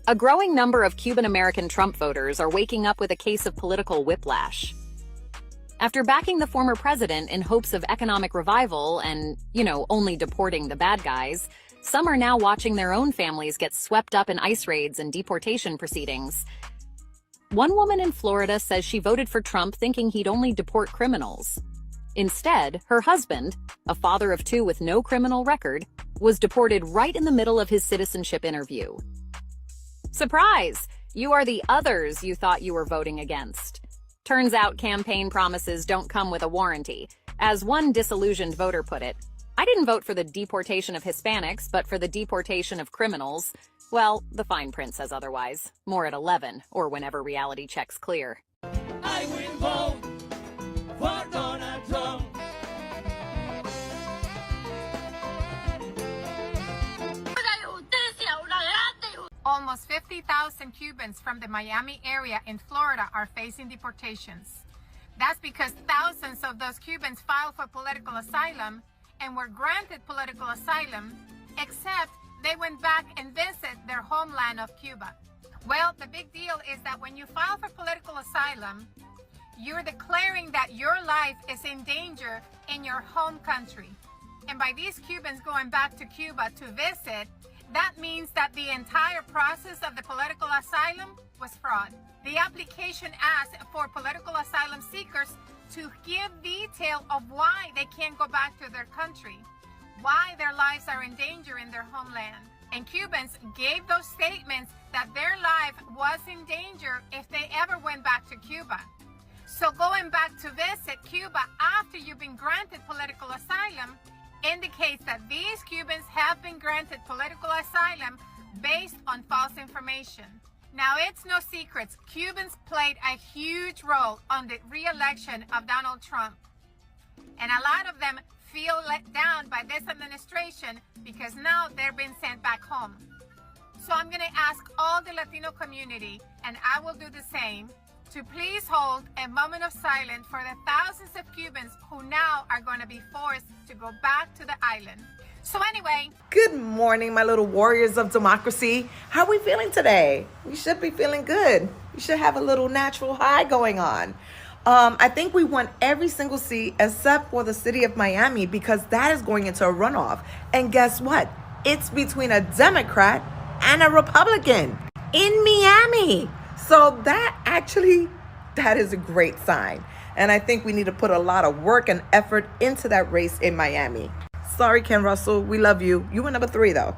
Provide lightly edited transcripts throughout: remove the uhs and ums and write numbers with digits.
A growing number of Cuban-American Trump voters are waking up with a case of political whiplash. After backing the former president in hopes of economic revival and, only deporting the bad guys, some are now watching their own families get swept up in ICE raids and deportation proceedings. One woman in Florida says she voted for Trump thinking he'd only deport criminals. Instead, her husband, a father of two with no criminal record, was deported right in the middle of his citizenship interview. Surprise! You are the others you thought you were voting against. Turns out campaign promises don't come with a warranty. As one disillusioned voter put it, I didn't vote for the deportation of Hispanics, but for the deportation of criminals. Well, the fine print says otherwise. More at 11, or whenever reality checks clear. I will vote for Donald Trump. Almost 50,000 Cubans from the Miami area in Florida are facing deportations. That's because thousands of those Cubans filed for political asylum and were granted political asylum, except they went back and visited their homeland of Cuba. Well, the big deal is that when you file for political asylum, you're declaring that your life is in danger in your home country. And by these Cubans going back to Cuba to visit, that means that the entire process of the political asylum was fraud. The application asked for political asylum seekers to give detail of why they can't go back to their country, why their lives are in danger in their homeland. And Cubans gave those statements that their life was in danger if they ever went back to Cuba. So going back to visit Cuba after you've been granted political asylum indicates that these Cubans have been granted political asylum based on false information. Now, it's no secret, Cubans played a huge role on the re-election of Donald Trump. And a lot of them feel let down by this administration because now they're being sent back home. So I'm going to ask all the Latino community, and I will do the same, to please hold a moment of silence for the thousands of Cubans who now are going to be forced to go back to the island. So anyway. Good morning, my little warriors of democracy. How are we feeling today? We should be feeling good. We should have a little natural high going on. I think we won every single seat except for the city of Miami because that is going into a runoff. And guess what? It's between a Democrat and a Republican in Miami. So that is a great sign. And I think we need to put a lot of work and effort into that race in Miami. Sorry, Ken Russell, we love you. You were number 3 though.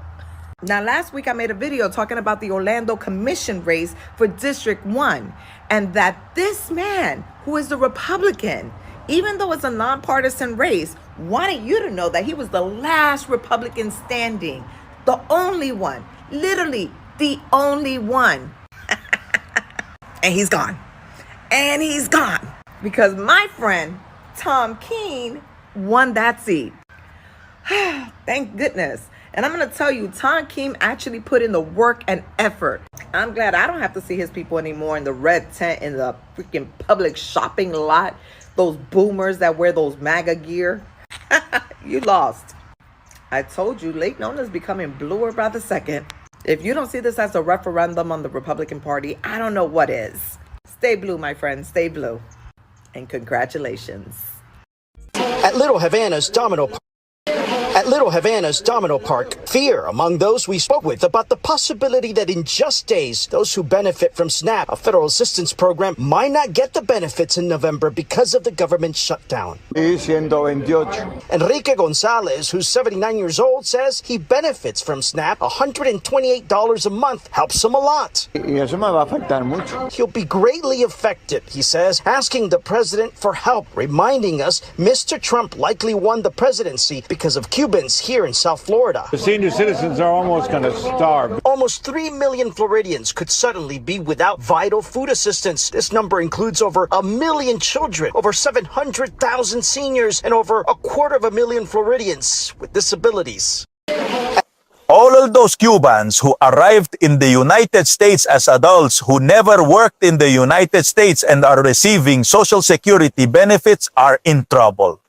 Now, last week I made a video talking about the Orlando Commission race for District 1. And that this man, who is the Republican, even though it's a nonpartisan race, wanted you to know that he was the last Republican standing. The only one. Literally the only one. And he's gone. And he's gone. Because my friend, Tom Keene, won that seat. Thank goodness. And I'm going to tell you, Tom Keene actually put in the work and effort. I'm glad I don't have to see his people anymore in the red tent in the freaking public shopping lot. Those boomers that wear those MAGA gear. You lost. I told you, Lake Nona is becoming bluer by the second. If you don't see this as a referendum on the Republican Party, I don't know what is. Stay blue, my friends. Stay blue. And congratulations. At Little Havana's Domino Park, fear among those we spoke with about the possibility that in just days, those who benefit from SNAP, a federal assistance program, might not get the benefits in November because of the government shutdown. Enrique Gonzalez, who's 79 years old, says he benefits from SNAP. $128 a month helps him a lot. He'll be greatly affected, he says, asking the president for help, reminding us Mr. Trump likely won the presidency because of Cubans here in South Florida. The senior citizens are almost going to starve. Almost 3 million Floridians could suddenly be without vital food assistance. This number includes over 1 million children, over 700,000 seniors, and over 250,000 Floridians with disabilities. All of those Cubans who arrived in the United States as adults who never worked in the United States and are receiving Social Security benefits are in trouble.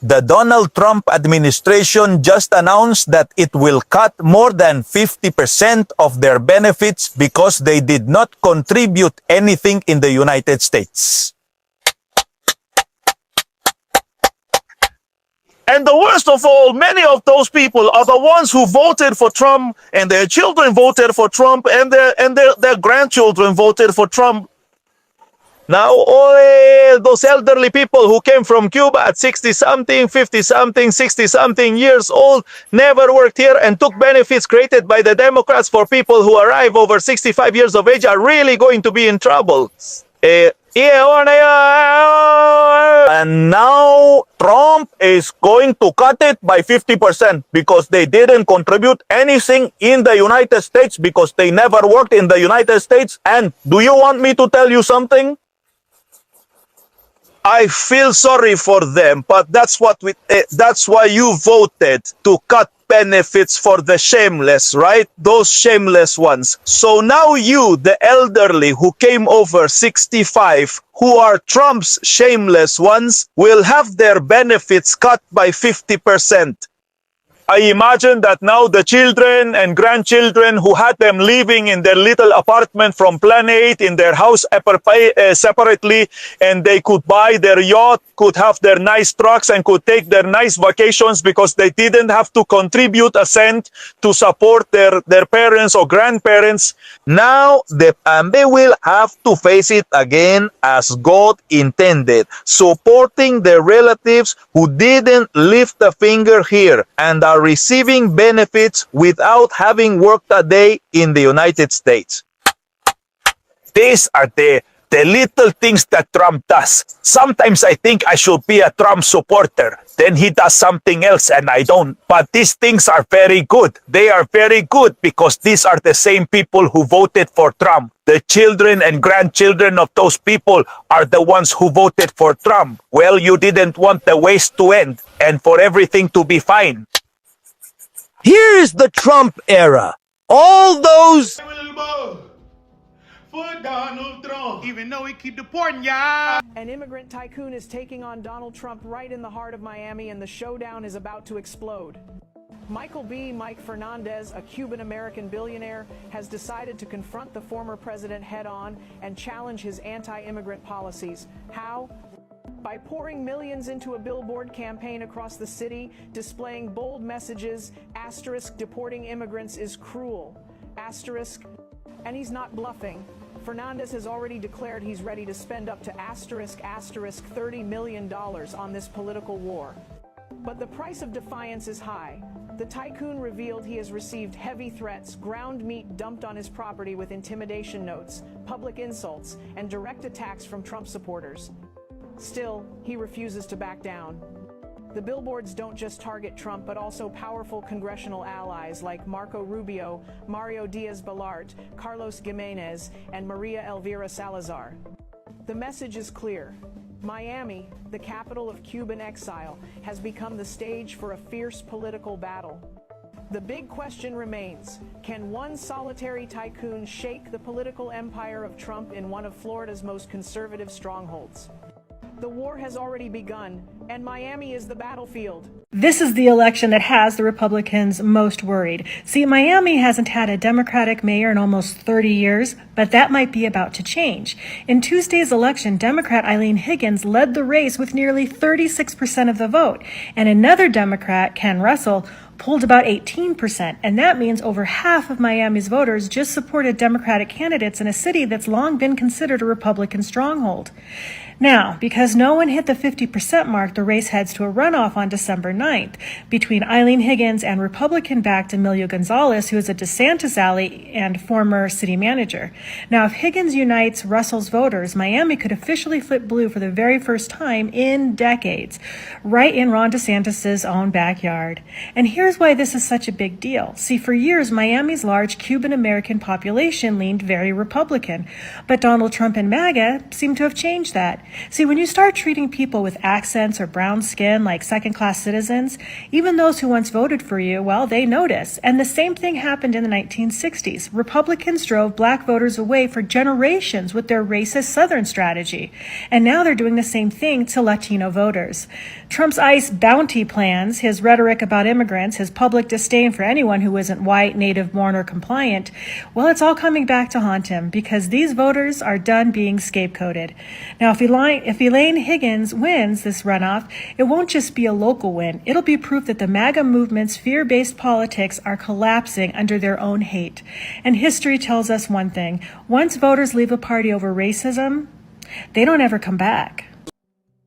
The Donald Trump administration just announced that it will cut more than 50% of their benefits because they did not contribute anything in the United States. And the worst of all, many of those people are the ones who voted for Trump, and their children voted for Trump, and their grandchildren voted for Trump. Now, all those elderly people who came from Cuba at 60-something, 50-something, 60-something years old, never worked here and took benefits created by the Democrats for people who arrive over 65 years of age are really going to be in trouble. And now Trump is going to cut it by 50% because they didn't contribute anything in the United States because they never worked in the United States. And do you want me to tell you something? I feel sorry for them, but that's why you voted to cut benefits for the shameless, right? Those shameless ones. So now you, the elderly who came over 65, who are Trump's shameless ones, will have their benefits cut by 50%. I imagine that now the children and grandchildren who had them living in their little apartment from Plan 8 in their house separately, and they could buy their yacht, could have their nice trucks, and could take their nice vacations because they didn't have to contribute a cent to support their parents or grandparents. Now they will have to face it again as God intended, supporting their relatives who didn't lift a finger here and are receiving benefits without having worked a day in the United States. These are the little things that Trump does. Sometimes I think I should be a Trump supporter. Then he does something else and I don't. But these things are very good. They are very good because these are the same people who voted for Trump. The children and grandchildren of those people are the ones who voted for Trump. Well, you didn't want the waste to end and for everything to be fine. Here is the Trump era. All those For Donald Trump, even though he keep deporting y'all. An immigrant tycoon is taking on Donald Trump right in the heart of Miami, and the showdown is about to explode. Mike Fernandez, a Cuban-American billionaire, has decided to confront the former president head-on and challenge his anti-immigrant policies. How? By pouring millions into a billboard campaign across the city, displaying bold messages, asterisk, deporting immigrants is cruel, asterisk, and he's not bluffing. Fernandez has already declared he's ready to spend up to asterisk $30 million on this political war. But the price of defiance is high. The tycoon revealed he has received heavy threats, ground meat dumped on his property with intimidation notes, public insults, and direct attacks from Trump supporters. Still, he refuses to back down. The billboards don't just target Trump, but also powerful congressional allies like Marco Rubio, Mario Diaz-Balart, Carlos Gimenez, and Maria Elvira Salazar. The message is clear. Miami, the capital of Cuban exile, has become the stage for a fierce political battle. The big question remains, can one solitary tycoon shake the political empire of Trump in one of Florida's most conservative strongholds? The war has already begun, and Miami is the battlefield. This is the election that has the Republicans most worried. See, Miami hasn't had a Democratic mayor in almost 30 years, but that might be about to change. In Tuesday's election, Democrat Eileen Higgins led the race with nearly 36% of the vote, and another Democrat, Ken Russell, pulled about 18%, and that means over half of Miami's voters just supported Democratic candidates in a city that's long been considered a Republican stronghold. Now, because no one hit the 50% mark, the race heads to a runoff on December 9th between Eileen Higgins and Republican-backed Emilio Gonzalez, who is a DeSantis ally and former city manager. Now, if Higgins unites Russell's voters, Miami could officially flip blue for the very first time in decades, right in Ron DeSantis' own backyard. And here's why this is such a big deal. See, for years, Miami's large Cuban-American population leaned very Republican, but Donald Trump and MAGA seem to have changed that. See, when you start treating people with accents or brown skin like second-class citizens, even those who once voted for you, well, they notice. And the same thing happened in the 1960s. Republicans drove black voters away for generations with their racist Southern strategy. And now they're doing the same thing to Latino voters. Trump's ICE bounty plans, his rhetoric about immigrants, his public disdain for anyone who isn't white, native-born, or compliant, well, it's all coming back to haunt him because these voters are done being scapegoated. Now, if Elaine Higgins wins this runoff, it won't just be a local win. It'll be proof that the MAGA movement's fear-based politics are collapsing under their own hate. And history tells us one thing. Once voters leave a party over racism, they don't ever come back.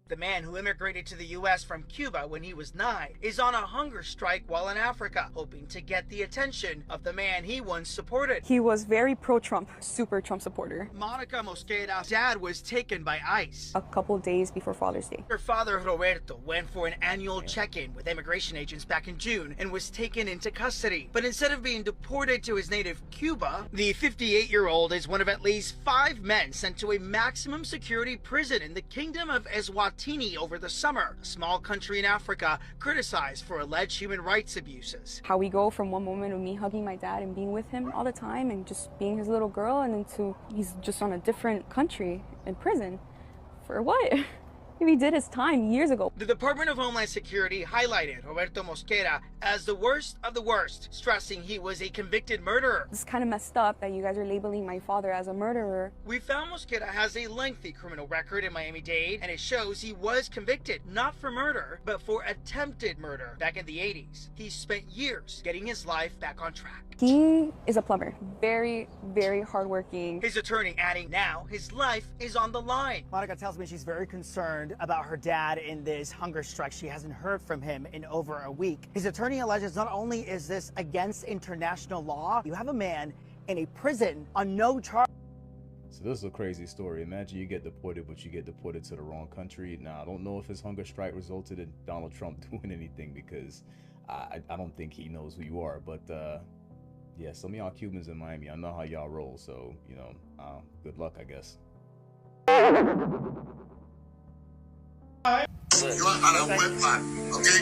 The man who immigrated to the U.S. from Cuba when he was 9 is on a hunger strike while in Africa, hoping to get the attention of the man he once supported. He was very pro-Trump, super Trump supporter. Monica Mosquera's dad was taken by ICE a couple days before Father's Day. Her father, Roberto, went for an annual check-in with immigration agents back in June and was taken into custody. But instead of being deported to his native Cuba, the 58-year-old is one of at least 5 men sent to a maximum security prison in the Kingdom of Eswatini over the summer, a small country in Africa criticized for alleged human rights abuses. How we go from one moment of me hugging my dad and being with him all the time and just being his little girl, and then to he's just on a different country in prison. For what? He did his time years ago. The Department of Homeland Security highlighted Roberto Mosquera as the worst of the worst, stressing he was a convicted murderer. It's kind of messed up that you guys are labeling my father as a murderer. We found Mosquera has a lengthy criminal record in Miami-Dade, and it shows he was convicted, not for murder, but for attempted murder back in the 80s. He spent years getting his life back on track. He is a plumber. Very, very hardworking. His attorney adding now his life is on the line. Monica tells me she's very concerned about her dad in this hunger strike. She hasn't heard from him in over a week. His attorney alleges not only is this against international law, you have a man in a prison on no charge. So this is a crazy story. Imagine you get deported, but you get deported to the wrong country. Now, I don't know if his hunger strike resulted in Donald Trump doing anything, because I don't think he knows who you are. But yeah, some of y'all Cubans in Miami, I know how y'all roll. So, you know, good luck, I guess. You are on a wet farm, okay?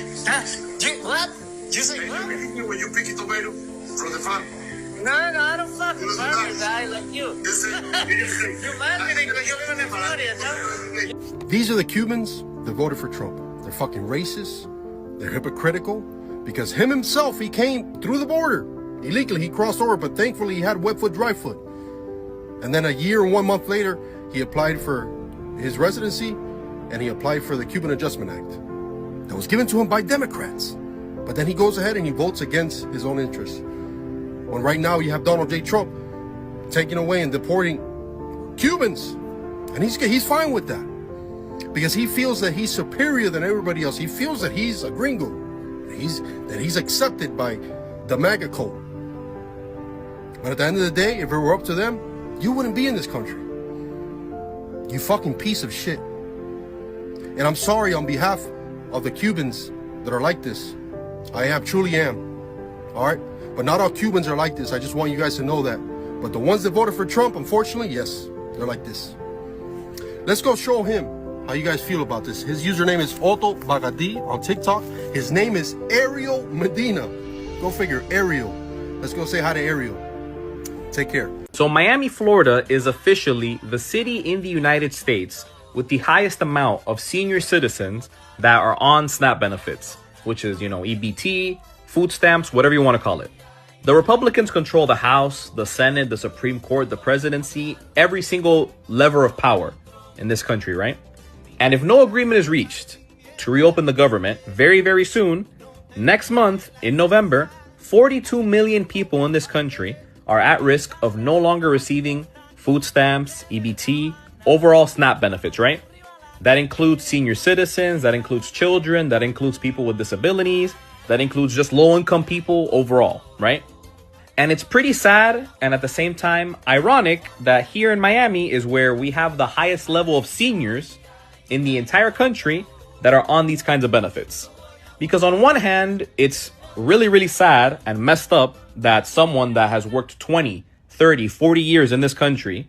What? You say what? When you pick a tomato from the farm. No, I don't fucking farm a guy like you. You're marketing because you live in Florida, no? These are the Cubans that voted for Trump. They're fucking racist. They're hypocritical. Because him himself, he came through the border. Illegally, he crossed over, but thankfully he had wet foot, dry foot. And then a year and 1 month later, he applied for his residency, and he applied for the Cuban Adjustment Act that was given to him by Democrats. But then he goes ahead and he votes against his own interests. When right now you have Donald J. Trump taking away and deporting Cubans. And he's fine with that. Because he feels that he's superior than everybody else. He feels that he's a gringo. That he's accepted by the MAGA cult. But at the end of the day, if it were up to them, you wouldn't be in this country. You fucking piece of shit. And I'm sorry on behalf of the Cubans that are like this. I truly am. All right? But not all Cubans are like this. I just want you guys to know that. But the ones that voted for Trump, unfortunately, yes, they're like this. Let's go show him how you guys feel about this. His username is Otto Bagadi on TikTok. His name is Ariel Medina. Go figure, Ariel. Let's go say hi to Ariel. Take care. So Miami, Florida is officially the city in the United States with the highest amount of senior citizens that are on SNAP benefits, which is, you know, EBT, food stamps, whatever you want to call it. The Republicans control the House, the Senate, the Supreme Court, the presidency, every single lever of power in this country, right? And if no agreement is reached to reopen the government very, very soon, next month in November, 42 million people in this country are at risk of no longer receiving food stamps, EBT, overall SNAP benefits, right? That includes senior citizens, that includes children, that includes people with disabilities, that includes just low-income people overall, right? And it's pretty sad and at the same time ironic that here in Miami is where we have the highest level of seniors in the entire country that are on these kinds of benefits. Because on one hand, it's really, really sad and messed up that someone that has worked 20, 30, 40 years in this country,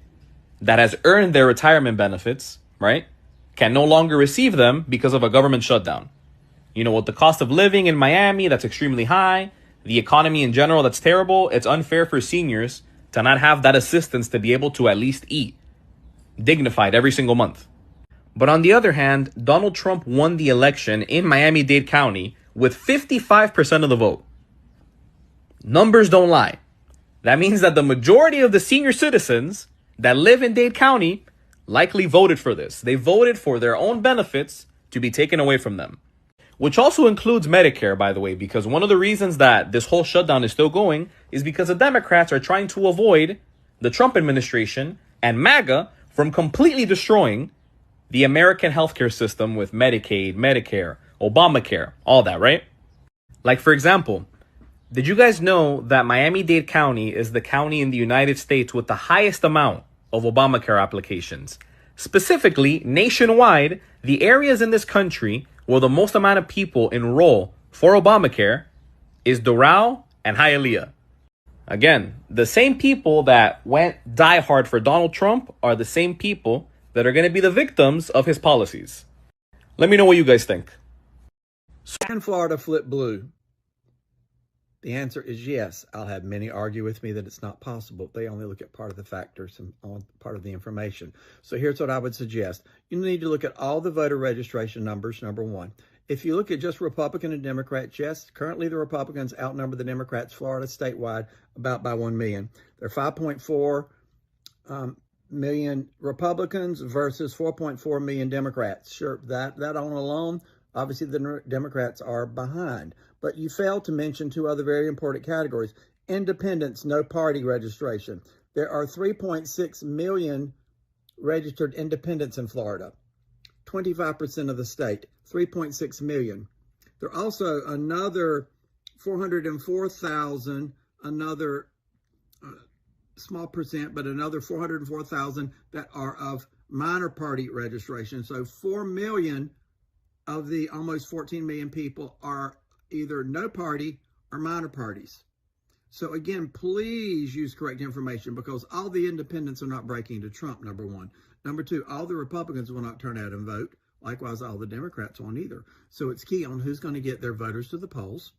that has earned their retirement benefits, right, can no longer receive them because of a government shutdown. You know, with the cost of living in Miami that's extremely high, the economy in general that's terrible, it's unfair for seniors to not have that assistance to be able to at least eat dignified every single month. But on the other hand, Donald Trump won the election in Miami-Dade County with 55% of the vote. Numbers don't lie. That means that the majority of the senior citizens that live in Dade County likely voted for this. They voted for their own benefits to be taken away from them, which also includes Medicare, by the way, because one of the reasons that this whole shutdown is still going is because the Democrats are trying to avoid the Trump administration and MAGA from completely destroying the American healthcare system with Medicaid, Medicare, Obamacare, all that, right? Like, for example, did you guys know that Miami-Dade County is the county in the United States with the highest amount of Obamacare applications? Specifically, nationwide, the areas in this country where the most amount of people enroll for Obamacare is Doral and Hialeah. Again, the same people that went diehard for Donald Trump are the same people that are going to be the victims of his policies. Let me know what you guys think. Can Florida flip blue? The answer is yes. I'll have many argue with me that it's not possible. They only look at part of the factors and part of the information. So here's what I would suggest. You need to look at all the voter registration numbers, number one. If you look at just Republican and Democrat, yes, currently the Republicans outnumber the Democrats, Florida statewide, about by 1 million. There are 5.4 million Republicans versus 4.4 million Democrats. Sure, that on alone, obviously the Democrats are behind. But you failed to mention two other very important categories. Independents, no party registration. There are 3.6 million registered independents in Florida. 25% of the state, 3.6 million. There are also another 404,000, another small percent, but another 404,000 that are of minor party registration. So 4 million of the almost 14 million people are either no party or minor parties. So again, please use correct information because all the independents are not breaking to Trump, number one. Number two, all the Republicans will not turn out and vote. Likewise, all the Democrats won't either. So it's key on who's going to get their voters to the polls.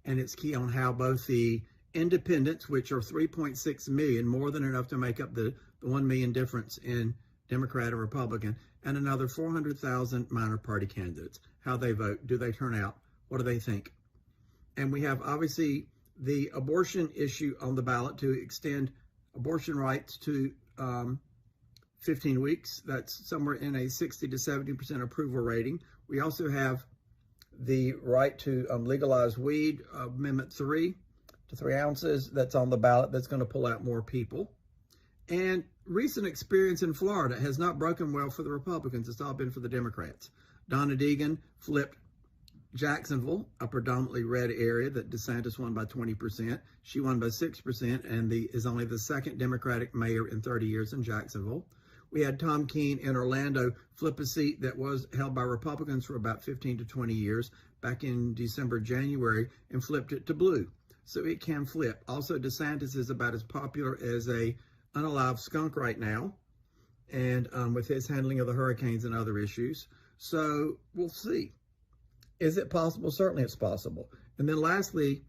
And it's key on how both the independents, which are 3.6 million, more than enough to make up the 1 million difference in Democrat and Republican, and another 400,000 minor party candidates, how they vote, do they turn out, what do they think? And we have obviously the abortion issue on the ballot to extend abortion rights to 15 weeks. That's somewhere in a 60 to 70% approval rating. We also have the right to legalize weed, Amendment 3 to 3 ounces. That's on the ballot. That's going to pull out more people. And recent experience in Florida has not broken well for the Republicans. It's all been for the Democrats. Donna Deegan flipped Jacksonville, a predominantly red area that DeSantis won by 20%. She won by 6% and is only the second Democratic mayor in 30 years in Jacksonville. We had Tom Keene in Orlando flip a seat that was held by Republicans for about 15 to 20 years back in December, January, and flipped it to blue. So it can flip. Also, DeSantis is about as popular as a unalive skunk right now, and with his handling of the hurricanes and other issues. So we'll see. Is it possible? Certainly it's possible. And then lastly,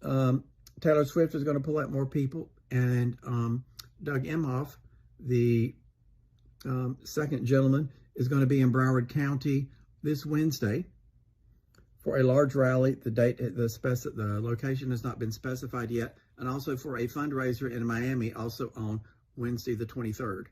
Taylor Swift is going to pull out more people, and Doug Emhoff, the second gentleman, is going to be in Broward County this Wednesday for a large rally. The date, the location has not been specified yet, and also for a fundraiser in Miami, also on Wednesday the 23rd.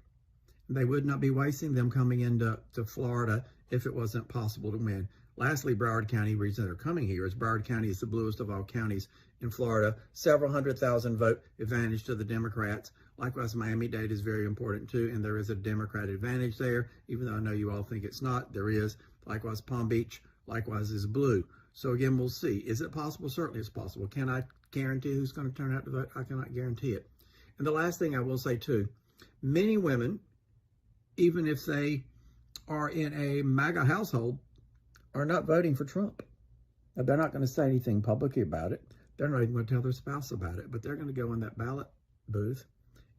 They would not be wasting them coming into Florida if it wasn't possible to win. Lastly, Broward County, the reason they're coming here is Broward County is the bluest of all counties in Florida. Several 100,000 vote advantage to the Democrats. Likewise, Miami-Dade is very important too, and there is a Democrat advantage there, even though I know you all think it's not. There is. Likewise, Palm Beach, likewise, is blue. So again, we'll see. Is it possible? Certainly it's possible. Can I guarantee who's going to turn out to vote? I cannot guarantee it. And the last thing I will say too, many women, even if they are in a MAGA household, are not voting for Trump. Now, they're not going to say anything publicly about it. They're not even going to tell their spouse about it, but they're going to go in that ballot booth,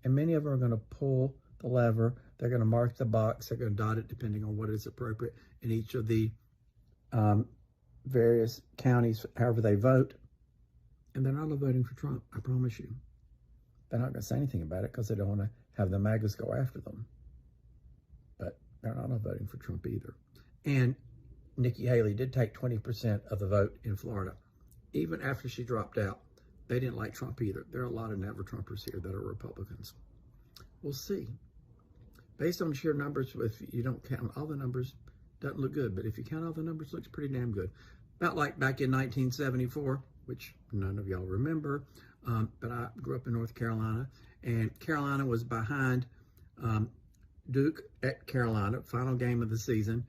and many of them are going to pull the lever. They're going to mark the box. They're going to dot it depending on what is appropriate in each of the various counties, however they vote. And they're not all voting for Trump, I promise you. They're not going to say anything about it because they don't want to have the MAGAs go after them. But they're not all voting for Trump either. And Nikki Haley did take 20% of the vote in Florida. Even after she dropped out, they didn't like Trump either. There are a lot of never-Trumpers here that are Republicans. We'll see. Based on sheer numbers, if you don't count all the numbers, doesn't look good. But if you count all the numbers, it looks pretty damn good. About like back in 1974, which none of y'all remember, but I grew up in North Carolina, and Carolina was behind Duke at Carolina, final game of the season.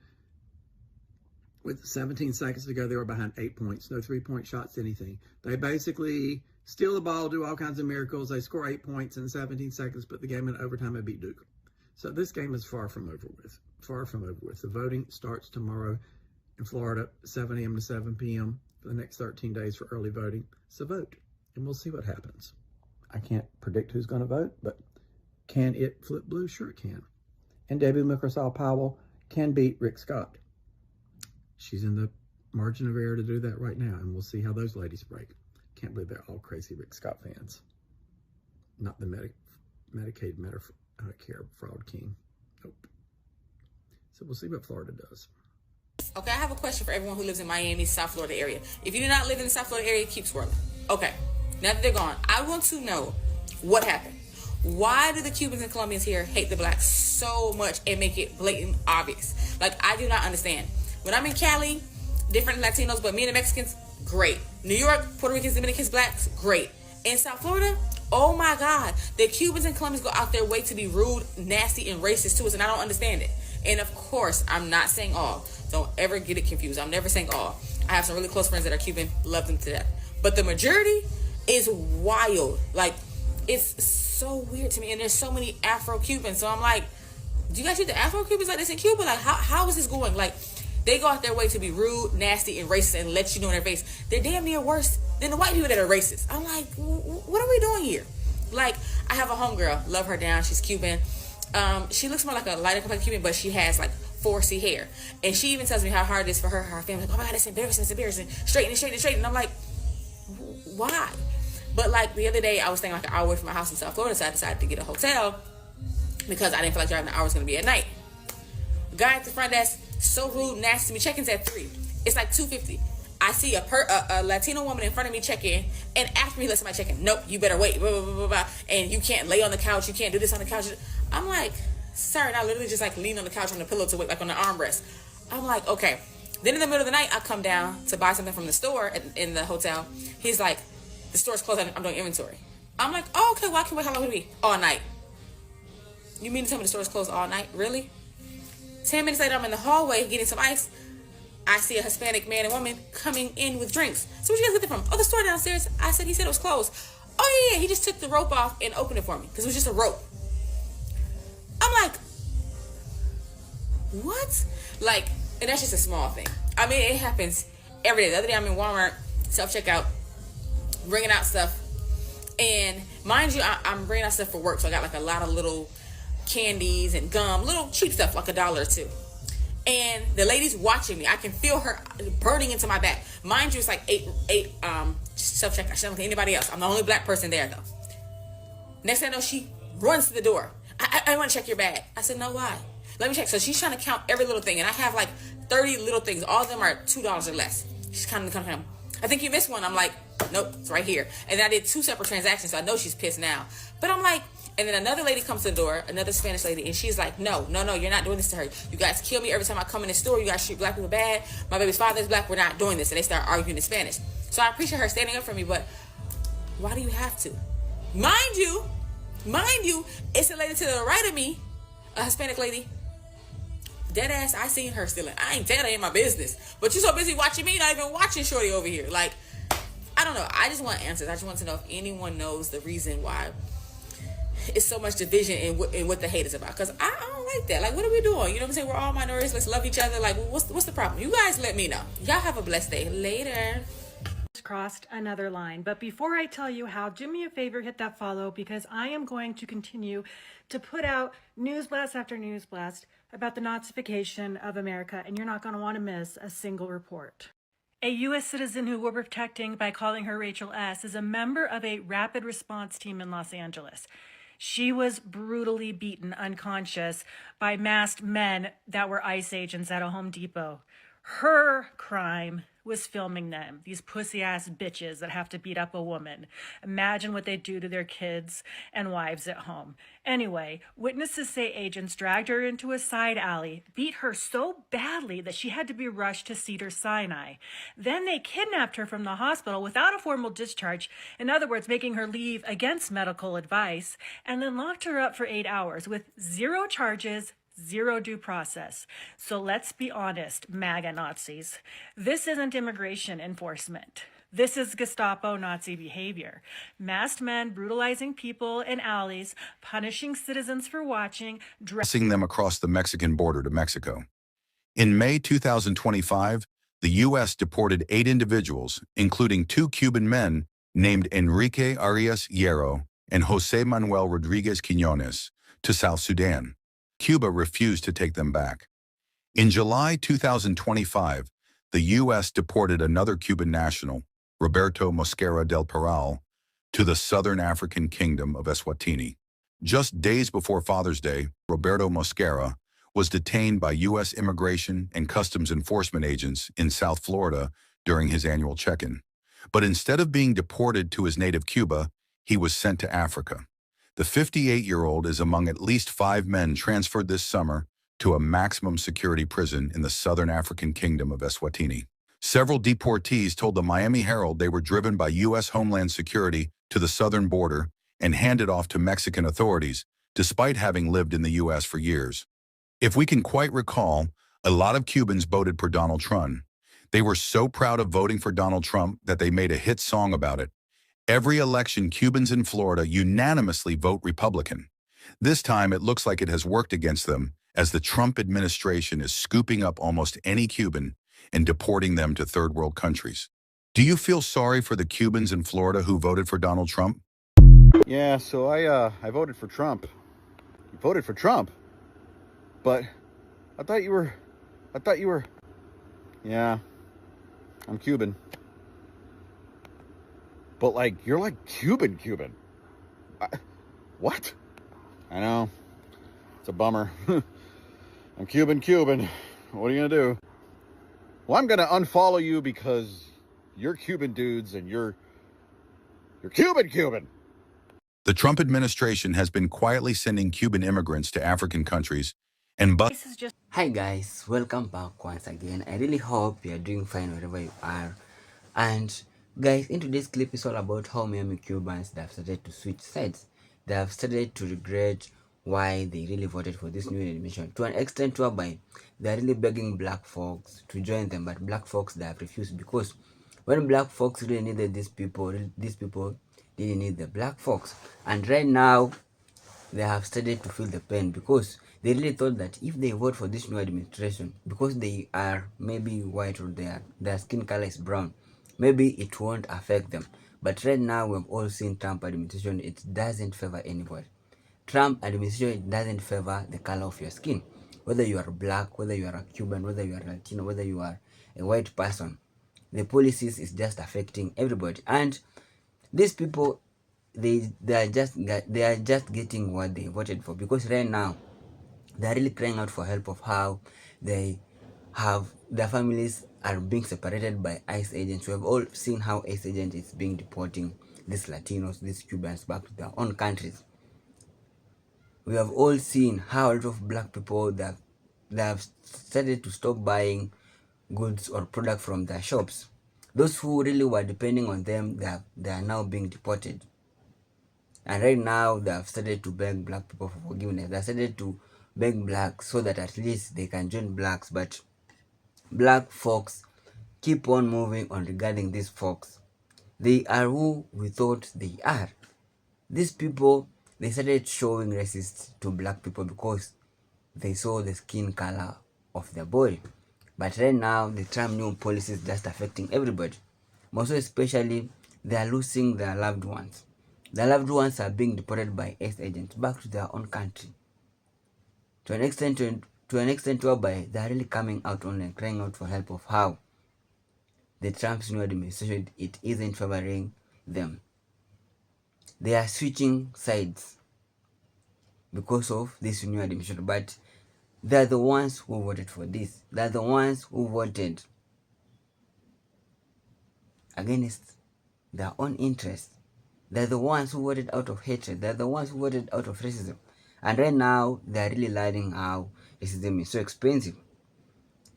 With 17 seconds to go, they were behind 8 points. No three-point shots, anything. They basically steal the ball, do all kinds of miracles. They score 8 points in 17 seconds, put the game in overtime, and beat Duke. So this game is far from over with. Far from over with. The voting starts tomorrow in Florida, 7 a.m. to 7 p.m. for the next 13 days for early voting. So vote, and we'll see what happens. I can't predict who's going to vote, but can it flip blue? Sure it can. And Debbie Mukersall-Powell can beat Rick Scott. She's in the margin of error to do that right now, and we'll see how those ladies break. Can't believe they're all crazy Rick Scott fans. Not the Medicaid Medicare fraud king. Nope. So we'll see what Florida does. Okay, I have a question for everyone who lives in Miami, South Florida area. If you do not live in the South Florida area, keep swirling. Okay, now that they're gone, I want to know what happened. Why do the Cubans and Colombians here hate the blacks so much and make it blatant obvious? Like, I do not understand. When I'm in Cali, different Latinos, but me and the Mexicans, great. New York, Puerto Ricans, Dominicans, blacks, great. In South Florida, oh my God, the Cubans and Colombians go out their way to be rude, nasty, and racist to us, and I don't understand it. And of course, I'm not saying all. Don't ever get it confused. I'm never saying all. I have some really close friends that are Cuban, love them to death. But the majority is wild. Like, it's so weird to me. And there's so many Afro-Cubans. So I'm like, do you guys treat the Afro-Cubans like this in Cuba? Like, how is this going? Like, they go out their way to be rude, nasty, and racist and let you know in their face. They're damn near worse than the white people that are racist. I'm like, what are we doing here? Like, I have a homegirl, love her down. She's Cuban. She looks more like a lighter complexion Cuban, but she has like 4C hair. And she even tells me how hard it is for her family. Like, oh my God, it's embarrassing. Straighten it. And I'm like, why? But like the other day, I was staying like an hour away from my house in South Florida, so I decided to get a hotel because I didn't feel like driving an hour was going to be at night. Guy at the front desk, so rude, nasty to me. Check-in's at 3. It's like 2:50. I see a Latino woman in front of me check in, and after me, let somebody check in. Nope, you better wait. Blah, blah, blah, blah, blah. And you can't lay on the couch. You can't do this on the couch. I'm like, sir, and I literally just like lean on the couch on the pillow to wait, like on the armrest. I'm like, okay. Then in the middle of the night, I come down to buy something from the store in the hotel. He's like, the store's closed. I'm doing inventory. I'm like, oh, okay. Well, I can wait. How long will it be? All night. You mean to tell me the store's closed all night? Really? 10 minutes later, I'm in the hallway getting some ice. I see a Hispanic man and woman coming in with drinks. So where you guys get it from? Oh, the store downstairs. I said, he said it was closed. Oh, yeah. He just took the rope off and opened it for me because it was just a rope. I'm like, what? Like, and that's just a small thing. I mean, it happens every day. The other day, I'm in Walmart, self-checkout, bringing out stuff. And mind you, I'm bringing out stuff for work. So I got like a lot of little candies and gum, little cheap stuff, like $1 or $2. And the lady's watching me. I can feel her burning into my back. Mind you, it's like eight self-checkout. She don't think anybody else. I'm the only black person there though. Next thing I know, she runs to the door. I want to check your bag. I said, no, why? Let me check. So she's trying to count every little thing. And I have like 30 little things. All of them are $2 or less. She's kind of I think you missed one. I'm like, nope, it's right here. And then I did 2 separate transactions. So I know she's pissed now. But I'm like, and then another lady comes to the door, another Spanish lady, and she's like, no, you're not doing this to her. You guys kill me every time I come in the store. You guys treat black people bad. My baby's father is black. We're not doing this. And they start arguing in Spanish. So I appreciate her standing up for me, but why do you have to? Mind you, it's a lady to the right of me, a Hispanic lady. Dead ass, I seen her stealing. I ain't that ain't my business. But you're so busy watching me, not even watching Shorty over here. Like, I don't know. I just want answers. I just want to know if anyone knows the reason why it's so much division in what the hate is about. Because I don't like that. Like, what are we doing? You know what I'm saying? We're all minorities. Let's love each other. Like, what's the problem? You guys let me know. Y'all have a blessed day. Later. crossed another line. But before I tell you how, do me a favor, hit that follow, because I am going to continue to put out news blast after news blast about the Nazification of America, and you're not going to want to miss a single report. A U.S. citizen who we're protecting by calling her Rachel S. is a member of a rapid response team in Los Angeles. She was brutally beaten unconscious by masked men that were ICE agents at a Home Depot. Her crime was filming them, these pussy-ass bitches that have to beat up a woman. Imagine what they do to their kids and wives at home. Anyway, witnesses say agents dragged her into a side alley, beat her so badly that she had to be rushed to Cedars-Sinai. Then they kidnapped her from the hospital without a formal discharge, in other words, making her leave against medical advice, and then locked her up for 8 hours with 0 charges, 0 due process. So let's be honest, MAGA Nazis. This isn't immigration enforcement. This is Gestapo Nazi behavior. Masked men brutalizing people in alleys, punishing citizens for watching, dressing them across the Mexican border to Mexico. In May 2025, the U.S. deported 8 individuals, including 2 Cuban men named Enrique Arias Hierro and Jose Manuel Rodriguez Quiñones, to South Sudan. Cuba refused to take them back. In July 2025, the U.S. deported another Cuban national, Roberto Mosquera del Peral, to the southern African kingdom of Eswatini. Just days before Father's Day, Roberto Mosquera was detained by U.S. Immigration and Customs Enforcement agents in South Florida during his annual check-in. But instead of being deported to his native Cuba, he was sent to Africa. The 58-year-old is among at least 5 men transferred this summer to a maximum security prison in the southern African kingdom of Eswatini. Several deportees told the Miami Herald they were driven by U.S. Homeland Security to the southern border and handed off to Mexican authorities, despite having lived in the U.S. for years. If we can quite recall, a lot of Cubans voted for Donald Trump. They were so proud of voting for Donald Trump that they made a hit song about it. Every election, Cubans in Florida unanimously vote Republican. This time, it looks like it has worked against them, as the Trump administration is scooping up almost any Cuban and deporting them to third world countries. Do you feel sorry for the Cubans in Florida who voted for Donald Trump? Yeah, so I voted for Trump. You voted for Trump? But I thought you were, yeah, I'm Cuban. But like, you're like Cuban. What? I know. It's a bummer. I'm Cuban. What are you gonna do? Well, I'm gonna unfollow you because you're Cuban dudes and you're Cuban. The Trump administration has been quietly sending Cuban immigrants to African countries and Hi guys, welcome back once again. I really hope you are doing fine wherever you are. And guys, in today's clip is all about how Miami Cubans have started to switch sides. They have started to regret why they really voted for this new administration, to an extent whereby they are really begging black folks to join them, but black folks, they have refused, because when black folks really needed these people didn't need the black folks. And right now they have started to feel the pain, because they really thought that if they vote for this new administration, because they are maybe white or their skin color is brown, maybe it won't affect them. But right now, we've all seen Trump administration, it doesn't favor anybody. Trump administration, it doesn't favor the color of your skin. Whether you are black, whether you are a Cuban, whether you are Latino, whether you are a white person, the policies is just affecting everybody. And these people, they are just getting what they voted for, because right now they are really crying out for help of how they have their families are being separated by ICE agents. We have all seen how ICE agents is being deporting these Latinos, these Cubans back to their own countries. We have all seen how a lot of black people that they have started to stop buying goods or products from their shops. Those who really were depending on them, they are now being deported. And right now, they have started to beg black people for forgiveness. They have started to beg blacks so that at least they can join blacks. But black folks keep on moving on regarding these folks. They are who we thought they are. These people, they started showing racist to black people because they saw the skin color of their body. But right now, the Trump new policy is just affecting everybody. most especially they are losing their loved ones. Their loved ones are being deported by ICE agents back to their own country. To an extent whereby they are really coming out on and crying out for help of how the Trump's new administration, it isn't favoring them. They are switching sides because of this new administration, but they are the ones who voted for this. They are the ones who voted against their own interests. They're the ones who voted out of hatred. They're the ones who voted out of racism. And right now, they're really learning how racism is so expensive.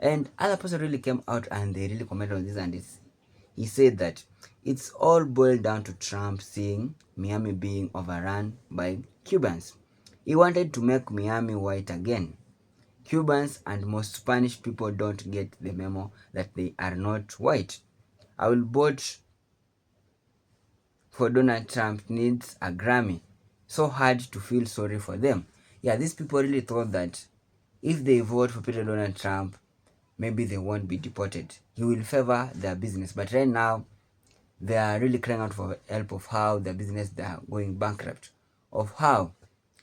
And other person really came out and they really commented on this, and he said that it's all boiled down to Trump seeing Miami being overrun by Cubans. He wanted to make Miami white again. Cubans and most Spanish people don't get the memo that they are not white. I will vote for Donald Trump needs a Grammy. So hard to feel sorry for them. Yeah, these people really thought that if they vote for Peter Donald Trump, maybe they won't be deported. He will favor their business. But right now, they are really crying out for help of how their business, they are going bankrupt, of how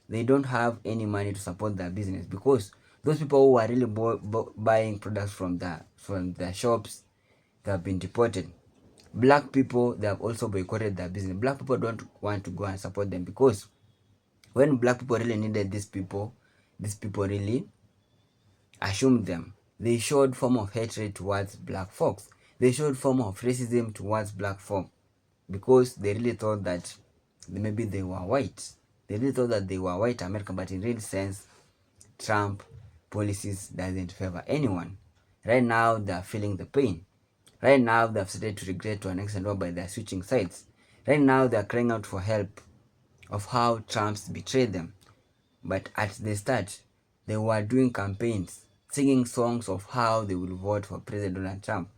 they don't have any money to support their business, because those people who are really buying products from the shops, they have been deported. Black people, they have also boycotted their business. Black people don't want to go and support them, because when black people really needed these people really assumed them. They showed form of hatred towards black folks. They showed form of racism towards black folk, because they really thought that maybe they were white. They really thought that they were white American, but in real sense, Trump policies doesn't favor anyone. Right now, they are feeling the pain. Right now, they have started to regret to an extent whereby they are switching sides. Right now, they are crying out for help of how Trump's betrayed them. But at the start, they were doing campaigns, singing songs of how they will vote for President Donald Trump.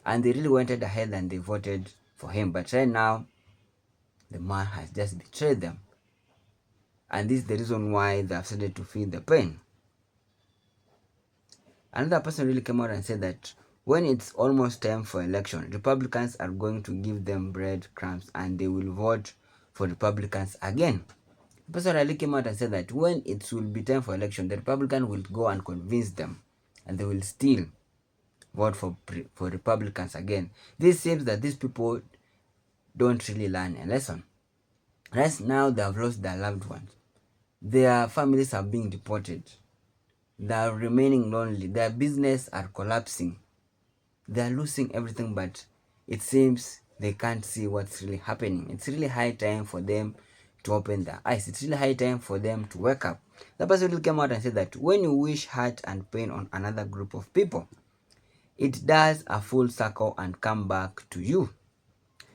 And they really went ahead and they voted for him. But right now, the man has just betrayed them. And this is the reason why they have started to feel the pain. Another person really came out and said that when it's almost time for election, Republicans are going to give them breadcrumbs and they will vote for Republicans again. The person really came out and said that when it will be time for election, the Republican will go and convince them and they will still vote for Republicans again. This seems that these people don't really learn a lesson. Right now, they have lost their loved ones. Their families are being deported. They are remaining lonely. Their business are collapsing. They are losing everything, but it seems they can't see what's really happening. It's really high time for them to open their eyes. It's really high time for them to wake up. The person really came out and said that when you wish hurt and pain on another group of people, it does a full circle and come back to you.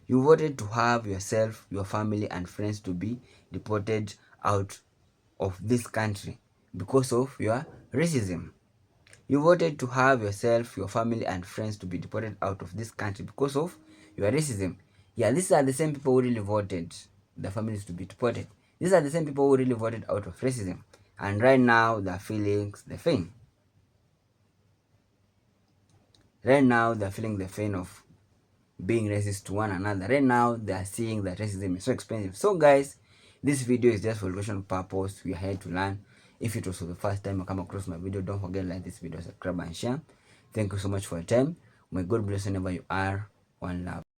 You voted to have yourself, your family, and friends to be deported out of this country because of your racism. You voted to have yourself, your family, and friends to be deported out of this country because of your racism. Yeah, these are the same people who really voted the families to be deported. These are the same people who really voted out of racism. And right now, they're feeling the pain. Right now, they're feeling the pain of being racist to one another. Right now, they are seeing that racism is so expensive. So guys, this video is just for educational purpose. We are here to learn. If it was for the first time you come across my video, don't forget to like this video, subscribe and share. Thank you so much for your time. May God bless you whenever you are. One love.